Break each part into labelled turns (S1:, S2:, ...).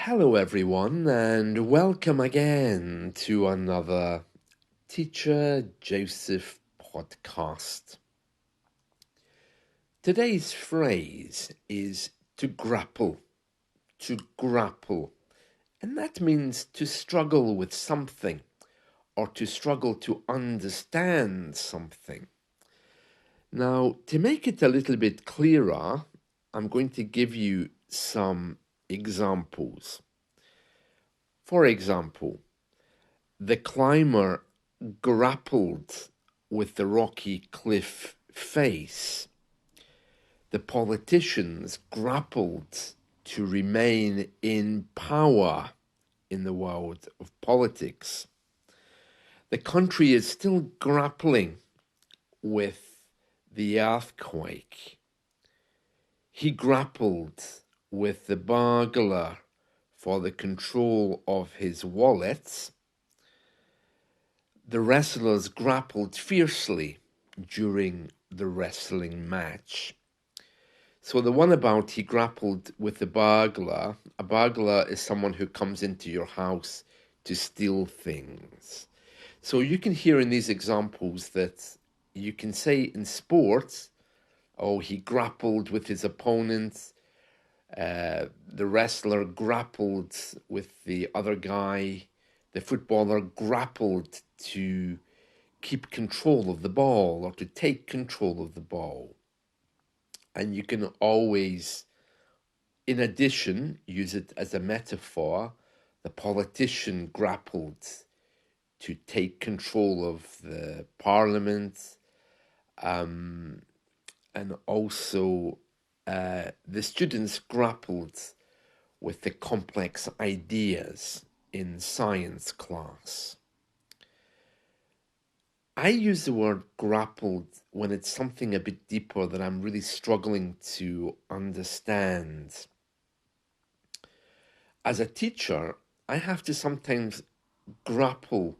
S1: Hello, everyone, and welcome again to another Teacher Joseph podcast. Today's phrase is to grapple, and that means to struggle with something or to struggle to understand something. Now, to make it a little bit clearer, I'm going to give you some examples. For example, the climber grappled with the rocky cliff face. The politicians grappled to remain in power in the world of politics. The country is still grappling with the earthquake. He grappled with the burglar for the control of his wallet. The wrestlers grappled fiercely during the wrestling match. So the one about he grappled with the burglar, a burglar is someone who comes into your house to steal things. So you can hear in these examples that you can say in sports, oh, he grappled with his opponent, the wrestler grappled with the other guy, the footballer grappled to keep control of the ball or to take control of the ball. And you can always, in addition, use it as a metaphor. The politician grappled to take control of the parliament, and also the students grappled with the complex ideas in science class. I use the word grappled when it's something a bit deeper that I'm really struggling to understand. As a teacher, I have to sometimes grapple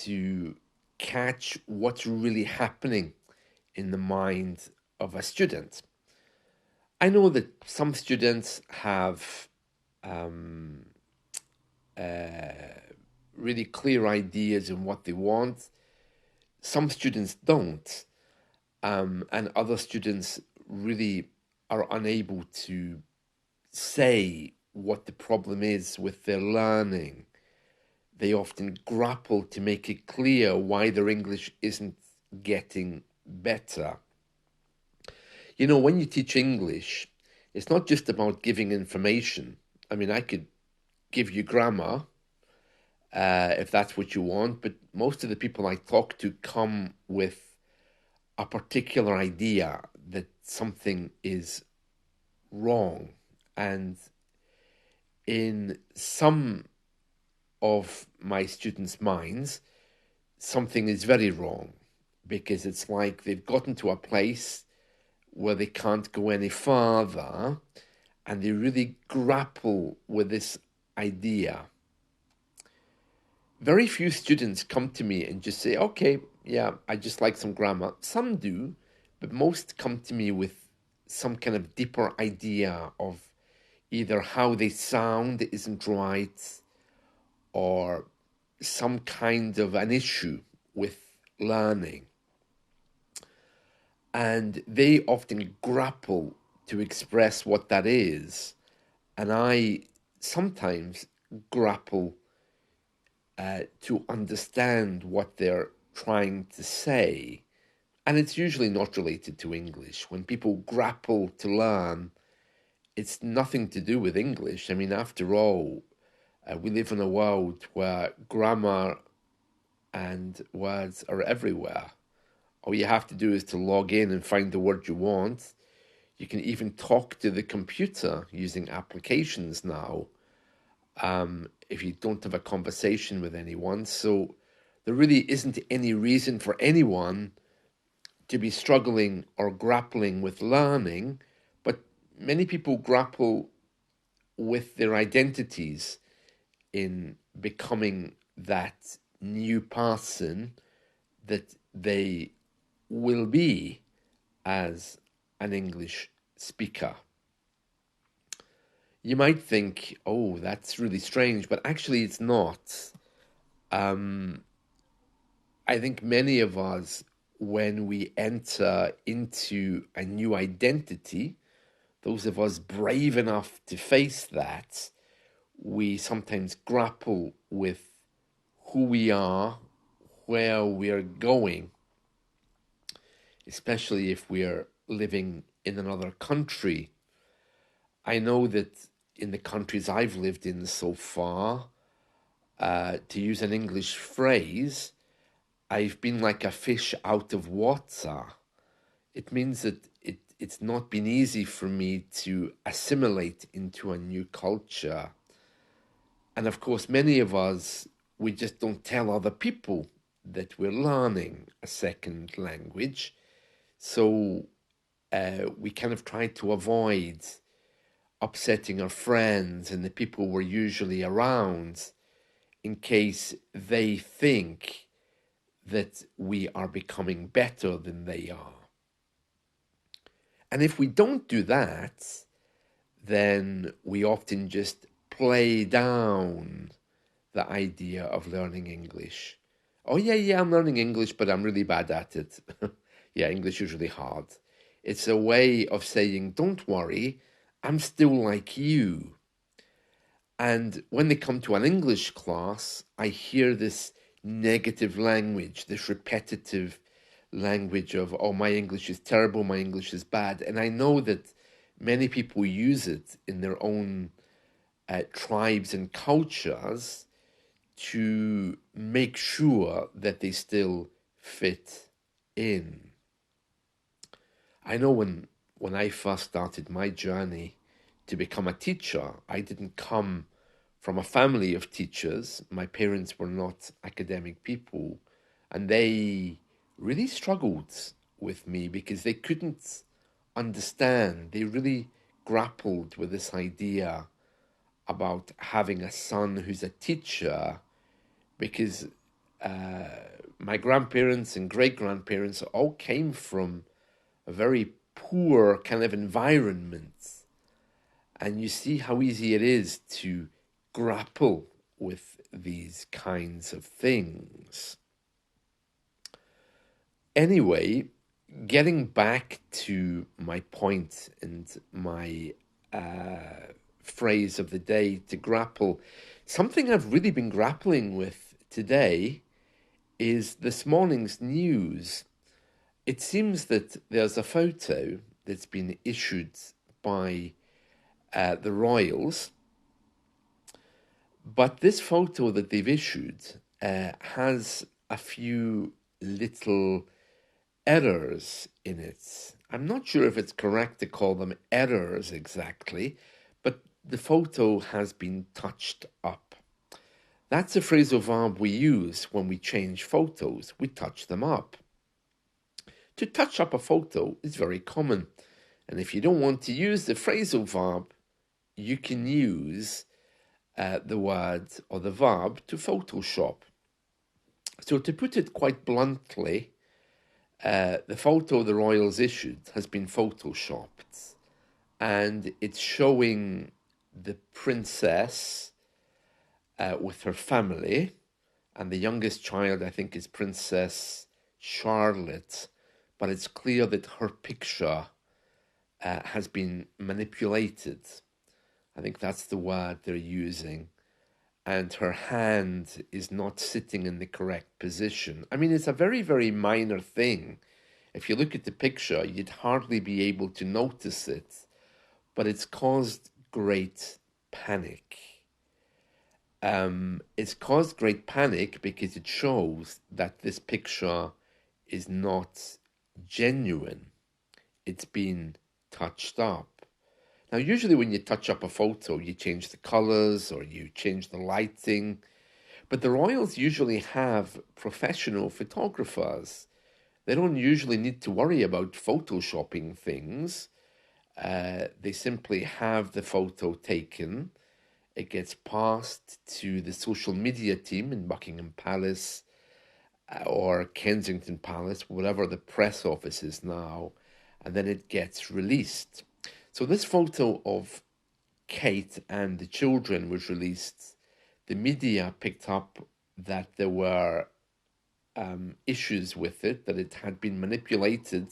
S1: to catch what's really happening in the mind of a student. I know that some students have really clear ideas in what they want. Some students don't, and other students really are unable to say what the problem is with their learning. They often grapple to make it clear why their English isn't getting better. You know, when you teach English, it's not just about giving information. I mean, I could give you grammar, if that's what you want, but most of the people I talk to come with a particular idea that something is wrong. And in some of my students' minds, something is very wrong because it's like they've gotten to a place where they can't go any further and they really grapple with this idea. Very few students come to me and just say, okay, yeah, I just like some grammar. Some do, but most come to me with some kind of deeper idea of either how they sound isn't right or some kind of an issue with learning. And they often grapple to express what that is. And I sometimes grapple to understand what they're trying to say. And it's usually not related to English. When people grapple to learn, it's nothing to do with English. I mean, after all, we live in a world where grammar and words are everywhere. All you have to do is to log in and find the word you want. You can even talk to the computer using applications now, if you don't have a conversation with anyone. So there really isn't any reason for anyone to be struggling or grappling with learning, but many people grapple with their identities in becoming that new person that they will be as an English speaker. You might think, oh, that's really strange, but actually it's not. Um, I think many of us, when we enter into a new identity, those of us brave enough to face that, we sometimes grapple with who we are, where we're going, especially if we're living in another country. I know that in the countries I've lived in so far, to use an English phrase, I've been like a fish out of water. It means that it's not been easy for me to assimilate into a new culture. And of course, many of us, we just don't tell other people that we're learning a second language. So we kind of try to avoid upsetting our friends and the people we're usually around in case they think that we are becoming better than they are. And if we don't do that, then we often just play down the idea of learning English. Oh, yeah, I'm learning English, but I'm really bad at it. Yeah, English is really hard. It's a way of saying, don't worry, I'm still like you. And when they come to an English class, I hear this negative language, this repetitive language of, oh, my English is terrible, my English is bad. And I know that many people use it in their own tribes and cultures to make sure that they still fit in. I know when I first started my journey to become a teacher, I didn't come from a family of teachers. My parents were not academic people, and they really struggled with me because they couldn't understand. They really grappled with this idea about having a son who's a teacher because uh, my grandparents and great grandparents all came from a very poor kind of environment. And you see how easy it is to grapple with these kinds of things. Anyway, getting back to my point and my phrase of the day, to grapple, something I've really been grappling with today is this morning's news. It seems that there's a photo that's been issued by the royals, but this photo that they've issued has a few little errors in it. I'm not sure if it's correct to call them errors exactly, but the photo has been touched up. That's a phrasal verb we use when we change photos. We touch them up. To touch up a photo is very common. And if you don't want to use the phrasal verb, you can use the word or the verb to Photoshop. So to put it quite bluntly, the photo the royals issued has been photoshopped, and it's showing the princess with her family, and the youngest child, I think, is Princess Charlotte, but it's clear that her picture has been manipulated. I think that's the word they're using. And her hand is not sitting in the correct position. I mean, it's a very, very minor thing. If you look at the picture, you'd hardly be able to notice it, but it's caused great panic. It's caused great panic because it shows that this picture is not genuine. It's been touched up. Now, usually when you touch up a photo, you change the colors or you change the lighting, but the royals usually have professional photographers. They don't usually need to worry about photoshopping things. They simply have the photo taken. It gets passed to the social media team in Buckingham Palace or Kensington Palace, whatever the press office is now, and then it gets released. So this photo of Kate and the Children was released, the media picked up that there were issues with it, that it had been manipulated,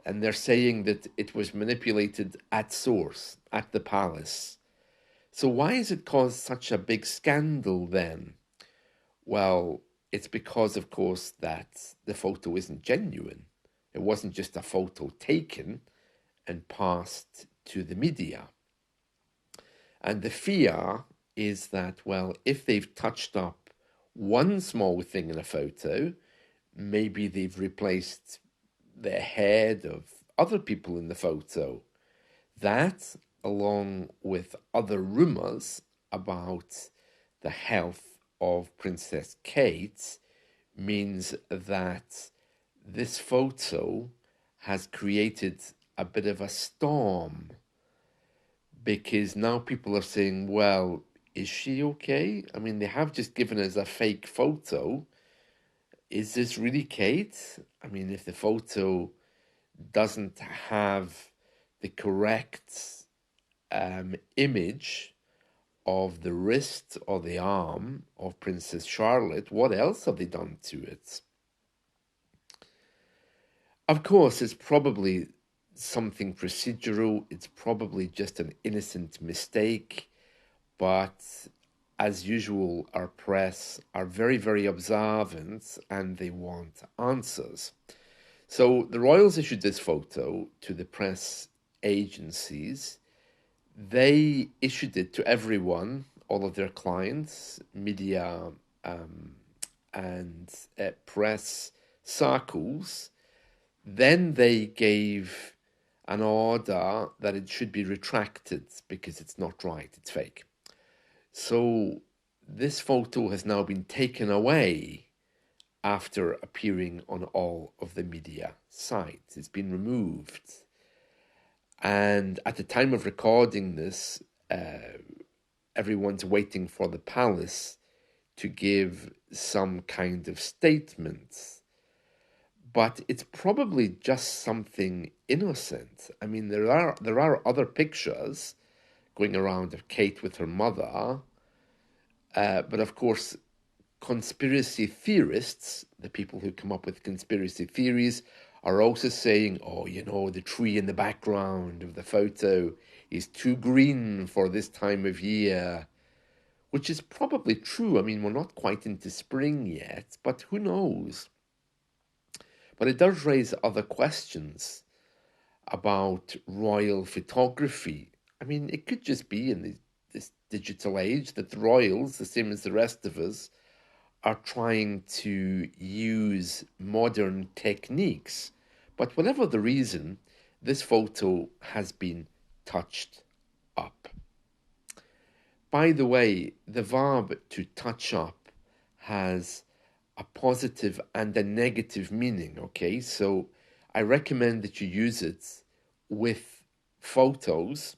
S1: and they're saying that it was manipulated at source, at the palace. So why has it caused such a big scandal then? Well, it's because, of course, that the photo isn't genuine. It wasn't just a photo taken and passed to the media. And the fear is that, well, if they've touched up one small thing in a photo, maybe they've replaced the head of other people in the photo. That, along with other rumors about the health of Princess Kate, means that this photo has created a bit of a storm, because now people are saying, well, is she okay? I mean, they have just given us a fake photo. Is this really Kate? I mean, if the photo doesn't have the correct image of the wrist or the arm of Princess Charlotte, what else have they done to it? Of course, it's probably something procedural. It's probably just an innocent mistake. But as usual, our press are very, very observant and they want answers. So the royals issued this photo to the press agencies. They issued it to everyone, all of their clients, media, and press circles. Then they gave an order that it should be retracted because it's not right, it's fake. So this photo has now been taken away after appearing on all of the media sites. It's been removed. And at the time of recording this, everyone's waiting for the palace to give some kind of statement. But it's probably just something innocent. I mean, there are other pictures going around of Kate with her mother, but of course, conspiracy theorists, the people who come up with conspiracy theories, are also saying, oh, you know, the tree in the background of the photo is too green for this time of year, which is probably true. I mean, we're not quite into spring yet, but who knows? But it does raise other questions about royal photography. I mean, it could just be in this digital age that the royals, the same as the rest of us, are trying to use modern techniques. But whatever the reason, this photo has been touched up. By the way, the verb to touch up has a positive and a negative meaning, okay? So I recommend that you use it with photos.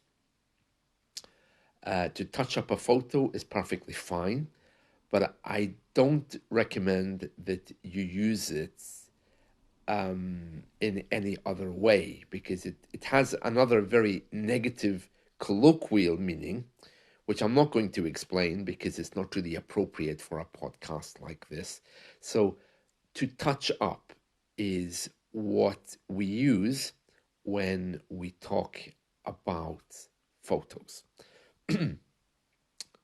S1: To touch up a photo is perfectly fine, but I don't recommend that you use it in any other way, because it has another very negative colloquial meaning, which I'm not going to explain because it's not really appropriate for a podcast like this. So to touch up is what we use when we talk about photos.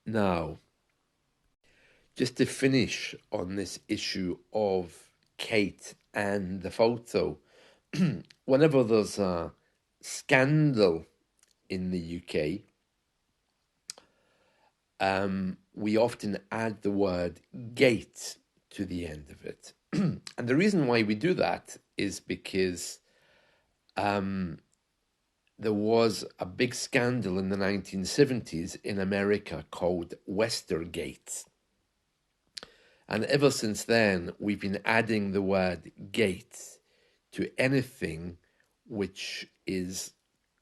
S1: Now, just to finish on this issue of Kate and the photo, whenever there's a scandal in the UK, we often add the word gate to the end of it. And the reason why we do that is because there was a big scandal in the 1970s in America called Westergate. And ever since then, we've been adding the word gate to anything which is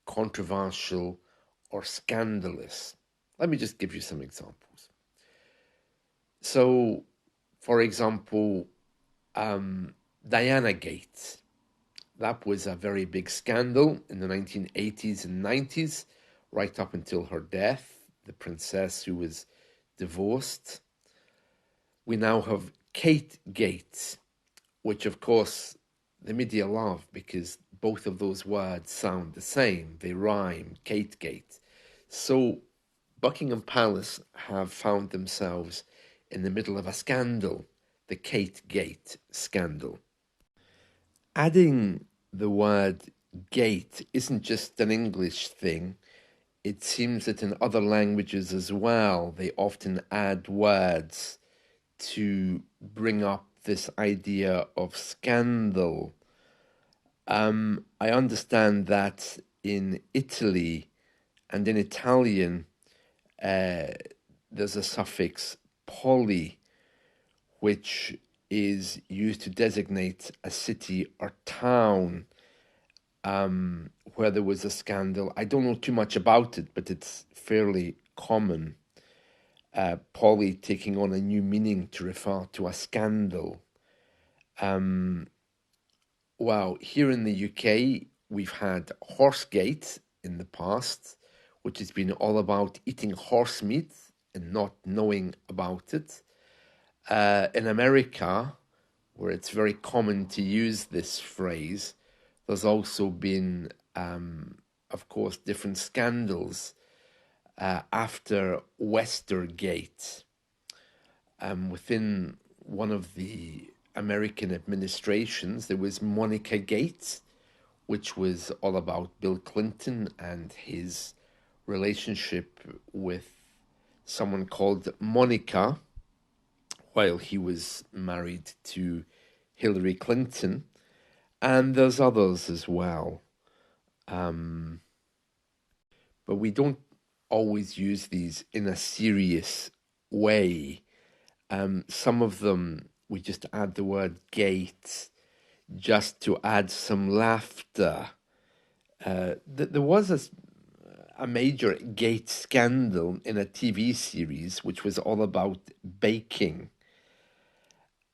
S1: controversial or scandalous. Let me just give you some examples. So, for example, Diana Gate. That was a very big scandal in the 1980s and 90s right up until her death, the princess who was divorced. We now have KateGate, which of course the media love because both of those words sound the same. They rhyme, KateGate. So Buckingham Palace have found themselves in the middle of a scandal, the KateGate scandal. Adding the word gate isn't just an English thing. It seems that in other languages as well, they often add words to bring up this idea of scandal. I understand that in Italy and in Italian, there's a suffix poly, which is used to designate a city or town where there was a scandal. I don't know too much about it, but it's fairly common. Poly taking on a new meaning to refer to a scandal. Well, here in the UK, we've had Horsegate in the past, which has been all about eating horse meat and not knowing about it. In America, where it's very common to use this phrase, there's also been, of course, different scandals after Westergate. Within one of the American administrations, there was Monica Gate, which was all about Bill Clinton and his relationship with someone called Monica while he was married to Hillary Clinton. And there's others as well. But we don't always use these in a serious way. Some of them, we just add the word gate just to add some laughter. There was a major gate scandal in a TV series which was all about baking,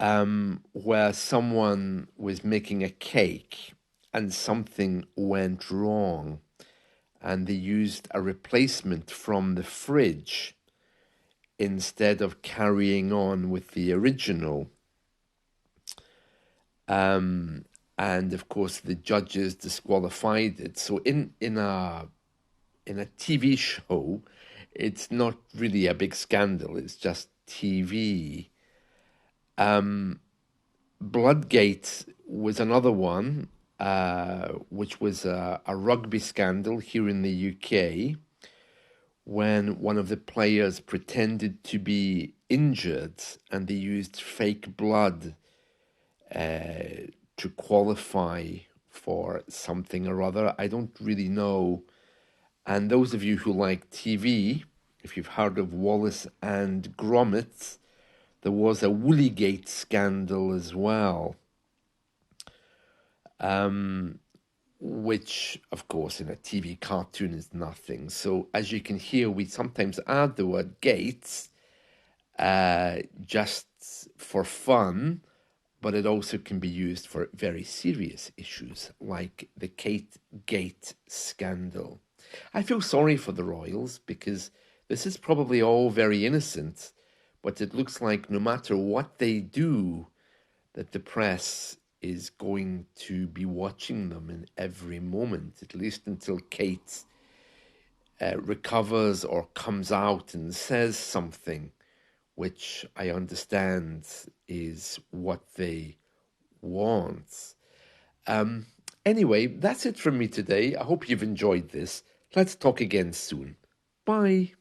S1: where someone was making a cake and something went wrong, and they used a replacement from the fridge instead of carrying on with the original. And of course, the judges disqualified it. So in a TV show, it's not really a big scandal. It's just TV. Bloodgate was another one, which was a rugby scandal here in the UK when one of the players pretended to be injured and they used fake blood to qualify for something or other. I don't really know. And those of you who like TV, if you've heard of Wallace and Gromit, there was a Woolligate scandal as well, which, of course, in a TV cartoon is nothing. So as you can hear, we sometimes add the word gates just for fun, but it also can be used for very serious issues like the KateGate scandal. I feel sorry for the royals because this is probably all very innocent, but it looks like no matter what they do, that the press is going to be watching them in every moment, at least until Kate recovers or comes out and says something, which I understand is what they want. Anyway, that's it from me today. I hope you've enjoyed this. Let's talk again soon. Bye.